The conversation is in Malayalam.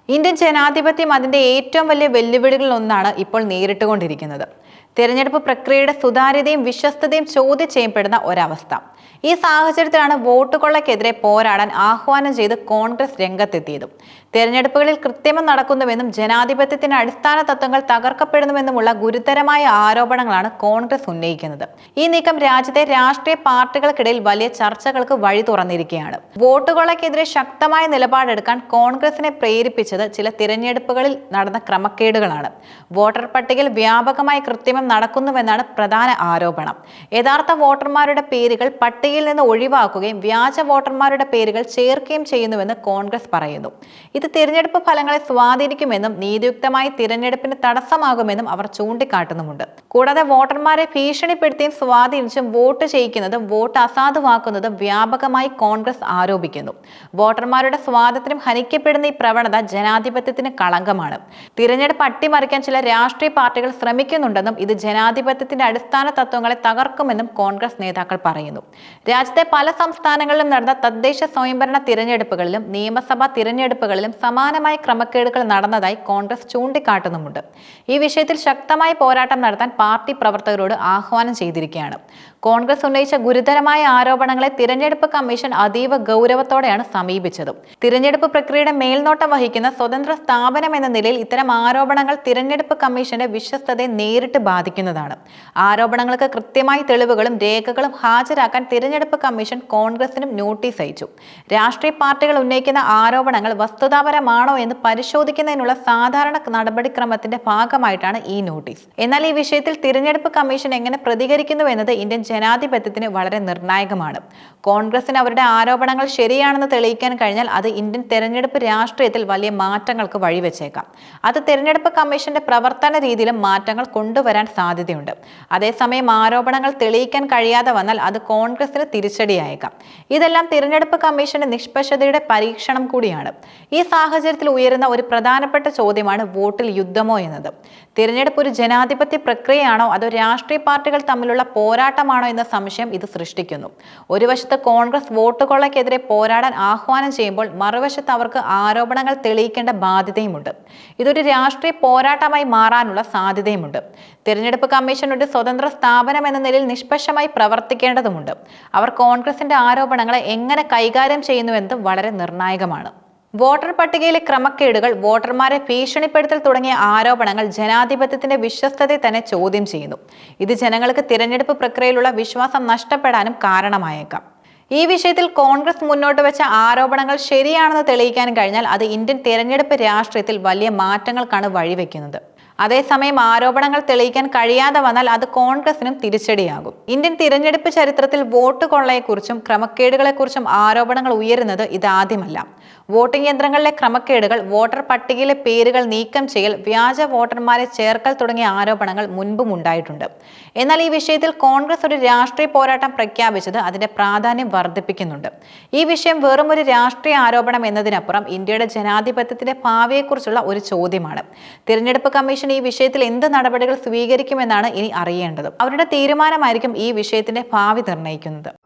ഇന്ത്യൻ ജനാധിപത്യം അതിന്റെ ഏറ്റവും വലിയ വെല്ലുവിളികളിൽ ഒന്നാണ് ഇപ്പോൾ നേരിട്ടുകൊണ്ടിരിക്കുന്നത്. തിരഞ്ഞെടുപ്പ് പ്രക്രിയയുടെ സുതാര്യതയും വിശ്വസ്തതയും ചോദ്യം ചെയ്യപ്പെടുന്ന ഒരവസ്ഥ. ഈ സാഹചര്യത്തിലാണ് വോട്ട് കൊള്ളയ്ക്കെതിരെ പോരാടാൻ ആഹ്വാനം ചെയ്ത് കോൺഗ്രസ് രംഗത്തെത്തിയതും. തിരഞ്ഞെടുപ്പുകളിൽ കൃത്രിമം നടക്കുന്നുവെന്നും ജനാധിപത്യത്തിന്റെ അടിസ്ഥാന തത്വങ്ങൾ തകർക്കപ്പെടുന്നുവെന്നുമുള്ള ഗുരുതരമായ ആരോപണങ്ങളാണ് കോൺഗ്രസ് ഉന്നയിക്കുന്നത്. ഈ നീക്കം രാജ്യത്തെ രാഷ്ട്രീയ പാർട്ടികൾക്കിടയിൽ വലിയ ചർച്ചകൾക്ക് വഴി തുറന്നിരിക്കുകയാണ്. വോട്ട് കൊള്ളയ്ക്കെതിരെ ശക്തമായ നിലപാടെടുക്കാൻ കോൺഗ്രസിനെ പ്രേരിപ്പിച്ചത് ചില തിരഞ്ഞെടുപ്പുകളിൽ നടന്ന ക്രമക്കേടുകളാണ്. വോട്ടർ പട്ടികയിൽ വ്യാപകമായി കൃത്രിമം നടക്കുന്നുവെന്നാണ് പ്രധാന ആരോപണം. യഥാർത്ഥ വോട്ടർമാരുടെ പേരുകൾ പട്ടികയിൽ നിന്ന് ഒഴിവാക്കുകയും വ്യാജ വോട്ടർമാരുടെ പേരുകൾ ചേർക്കുകയും ചെയ്യുന്നുവെന്ന് കോൺഗ്രസ് പറയുന്നു. ഇത് തിരഞ്ഞെടുപ്പ് ഫലങ്ങളെ സ്വാധീനിക്കുമെന്നും നീതിയുക്തമായി തിരഞ്ഞെടുപ്പിന് തടസ്സമാകുമെന്നും അവർ ചൂണ്ടിക്കാട്ടുന്നുമുണ്ട്. കൂടാതെ വോട്ടർമാരെ ഭീഷണിപ്പെടുത്തിയും സ്വാധീനിച്ചും വോട്ട് ചെയ്യിക്കുന്നതും വോട്ട് അസാധുവാക്കുന്നതും വ്യാപകമായി കോൺഗ്രസ് ആരോപിക്കുന്നു. വോട്ടർമാരുടെ സ്വാതന്ത്ര്യം ഹനിക്കപ്പെടുന്ന ഈ പ്രവണത ജനാധിപത്യത്തിന് കളങ്കമാണ്. തിരഞ്ഞെടുപ്പ് അട്ടിമറിക്കാൻ ചില രാഷ്ട്രീയ പാർട്ടികൾ ശ്രമിക്കുന്നുണ്ടെന്നും ഇത് ജനാധിപത്യത്തിന്റെ അടിസ്ഥാന തത്വങ്ങളെ തകർക്കുമെന്നും കോൺഗ്രസ് നേതാക്കൾ പറയുന്നു. രാജ്യത്തെ പല സംസ്ഥാനങ്ങളിലും നടന്ന തദ്ദേശ സ്വയംഭരണ തിരഞ്ഞെടുപ്പുകളിലും നിയമസഭാ തിരഞ്ഞെടുപ്പുകളിലും സമാനമായ ക്രമക്കേടുകൾ നടന്നതായി കോൺഗ്രസ് ചൂണ്ടിക്കാട്ടുന്നുമുണ്ട്. ഈ വിഷയത്തിൽ ശക്തമായ പോരാട്ടം നടത്താൻ പാർട്ടി പ്രവർത്തകരോട് ആഹ്വാനം ചെയ്തിരിക്കുകയാണ്. കോൺഗ്രസ് ഉന്നയിച്ച ഗുരുതരമായ ആരോപണങ്ങളെ തിരഞ്ഞെടുപ്പ് കമ്മീഷൻ അതീവ ഗൗരവത്തോടെയാണ് സമീപിച്ചത്. തിരഞ്ഞെടുപ്പ് പ്രക്രിയയുടെ മേൽനോട്ടം വഹിക്കുന്ന സ്വതന്ത്ര സ്ഥാപനം എന്ന നിലയിൽ ഇത്തരം ആരോപണങ്ങൾ തിരഞ്ഞെടുപ്പ് കമ്മീഷന്റെ വിശ്വസ്തതയെ നേരിട്ട് ബാധിക്കുന്നതാണ്. ആരോപണങ്ങൾക്ക് കൃത്യമായ തെളിവുകളും രേഖകളും ഹാജരാക്കാൻ തിരഞ്ഞെടുപ്പ് കമ്മീഷൻ കോൺഗ്രസിനും നോട്ടീസ് അയച്ചു. രാഷ്ട്രീയ പാർട്ടികൾ ഉന്നയിക്കുന്ന ആരോപണങ്ങൾ വസ്തുതാപരമാണോ എന്ന് പരിശോധിക്കുന്നതിനുള്ള സാധാരണ നടപടിക്രമത്തിന്റെ ഭാഗമായിട്ടാണ് ഈ നോട്ടീസ്. എന്നാൽ ഈ വിഷയത്തിൽ തിരഞ്ഞെടുപ്പ് കമ്മീഷൻ എങ്ങനെ പ്രതികരിക്കുന്നു എന്നത് ഇന്ത്യൻ ജനാധിപത്യത്തിന് വളരെ നിർണായകമാണ്. കോൺഗ്രസിന് അവരുടെ ആരോപണങ്ങൾ ശരിയാണെന്ന് തെളിയിക്കാൻ കഴിഞ്ഞാൽ അത് ഇന്ത്യൻ തെരഞ്ഞെടുപ്പ് രാഷ്ട്രീയത്തിൽ വലിയ മാറ്റങ്ങൾക്ക് വഴിവെച്ചേക്കാം. അത് തെരഞ്ഞെടുപ്പ് കമ്മീഷന്റെ പ്രവർത്തന രീതിയിലും മാറ്റങ്ങൾ കൊണ്ടുവരാൻ സാധ്യതയുണ്ട്. അതേസമയം ആരോപണങ്ങൾ തെളിയിക്കാൻ കഴിയാതെ വന്നാൽ അത് കോൺഗ്രസിന് തിരിച്ചടിയായേക്കാം. ഇതെല്ലാം തിരഞ്ഞെടുപ്പ് കമ്മീഷന്റെ നിഷ്പക്ഷതയുടെ പരീക്ഷണം കൂടിയാണ്. ഈ സാഹചര്യത്തിൽ ഉയരുന്ന ഒരു പ്രധാനപ്പെട്ട ചോദ്യമാണ് വോട്ടിൽ യുദ്ധമോ എന്നത്. തിരഞ്ഞെടുപ്പ് ഒരു ജനാധിപത്യ പ്രക്രിയയാണോ അതോ രാഷ്ട്രീയ പാർട്ടികൾ തമ്മിലുള്ള പോരാട്ടമാണോ എന്ന സംശയം ഇത് സൃഷ്ടിക്കുന്നു. ഒരു വശത്ത് കോൺഗ്രസ് വോട്ട് കൊള്ളയ്ക്കെതിരെ പോരാടാൻ ആഹ്വാനം ചെയ്യുമ്പോൾ മറുവശത്ത് അവർക്ക് ആരോപണങ്ങൾ തെളിയിക്കേണ്ട ബാധ്യതയുമുണ്ട്. ഇതൊരു രാഷ്ട്രീയ പോരാട്ടമായി മാറാനുള്ള സാധ്യതയുമുണ്ട്. തിരഞ്ഞെടുപ്പ് കമ്മീഷൻ ഒരു സ്വതന്ത്ര സ്ഥാപനം എന്ന നിലയിൽ നിഷ്പക്ഷമായി പ്രവർത്തിക്കേണ്ടതുണ്ട്. അവർ കോൺഗ്രസിന്റെ ആരോപണങ്ങളെ എങ്ങനെ കൈകാര്യം ചെയ്യുന്നുവെന്നത് വളരെ നിർണായകമാണ്. വോട്ടർ പട്ടികയിലെ ക്രമക്കേടുകൾ, വോട്ടർമാരെ ഭീഷണിപ്പെടുത്തൽ തുടങ്ങിയ ആരോപണങ്ങൾ ജനാധിപത്യത്തിന്റെ വിശ്വസ്തതയെ തന്നെ ചോദ്യം ചെയ്യുന്നു. ഇത് ജനങ്ങൾക്ക് തിരഞ്ഞെടുപ്പ് പ്രക്രിയയിലുള്ള വിശ്വാസം നഷ്ടപ്പെടാനും കാരണമായേക്കാം. ഈ വിഷയത്തിൽ കോൺഗ്രസ് മുന്നോട്ട് വെച്ച ആരോപണങ്ങൾ ശരിയാണെന്ന് തെളിയിക്കാൻ കഴിഞ്ഞാൽ അത് ഇന്ത്യൻ തിരഞ്ഞെടുപ്പ് രാഷ്ട്രീയത്തിൽ വലിയ മാറ്റങ്ങൾക്കാണ് വഴിവെക്കുന്നത്. അതേസമയം ആരോപണങ്ങൾ തെളിയിക്കാൻ കഴിയാതെ വന്നാൽ അത് കോൺഗ്രസിനും തിരിച്ചടിയാകും. ഇന്ത്യൻ തിരഞ്ഞെടുപ്പ് ചരിത്രത്തിൽ വോട്ട് കൊള്ളയെക്കുറിച്ചും ക്രമക്കേടുകളെക്കുറിച്ചും ആരോപണങ്ങൾ ഉയരുന്നത് ഇതാദ്യമല്ല. വോട്ടിംഗ് യന്ത്രങ്ങളിലെ ക്രമക്കേടുകൾ, വോട്ടർ പട്ടികയിലെ പേരുകൾ നീക്കം ചെയ്യൽ, വ്യാജ വോട്ടർമാരെ ചേർക്കൽ തുടങ്ങിയ ആരോപണങ്ങൾ മുൻപും ഉണ്ടായിട്ടുണ്ട്. എന്നാൽ ഈ വിഷയത്തിൽ കോൺഗ്രസ് ഒരു രാഷ്ട്രീയ പോരാട്ടം പ്രഖ്യാപിച്ചത് അതിന്റെ പ്രാധാന്യം വർദ്ധിപ്പിക്കുന്നുണ്ട്. ഈ വിഷയം വെറും ഒരു രാഷ്ട്രീയ ആരോപണം എന്നതിനപ്പുറം ഇന്ത്യയുടെ ജനാധിപത്യത്തിന്റെ ഭാവിയെക്കുറിച്ചുള്ള ഒരു ചോദ്യമാണ്. തിരഞ്ഞെടുപ്പ് കമ്മീഷൻ ഈ വിഷയത്തിൽ എന്ത് നടപടികൾ സ്വീകരിക്കുമെന്നാണ് ഇനി അറിയേണ്ടത്. അവരുടെ തീരുമാനമായിരിക്കും ഈ വിഷയത്തിന്റെ ഭാവി നിർണ്ണയിക്കുന്നത്.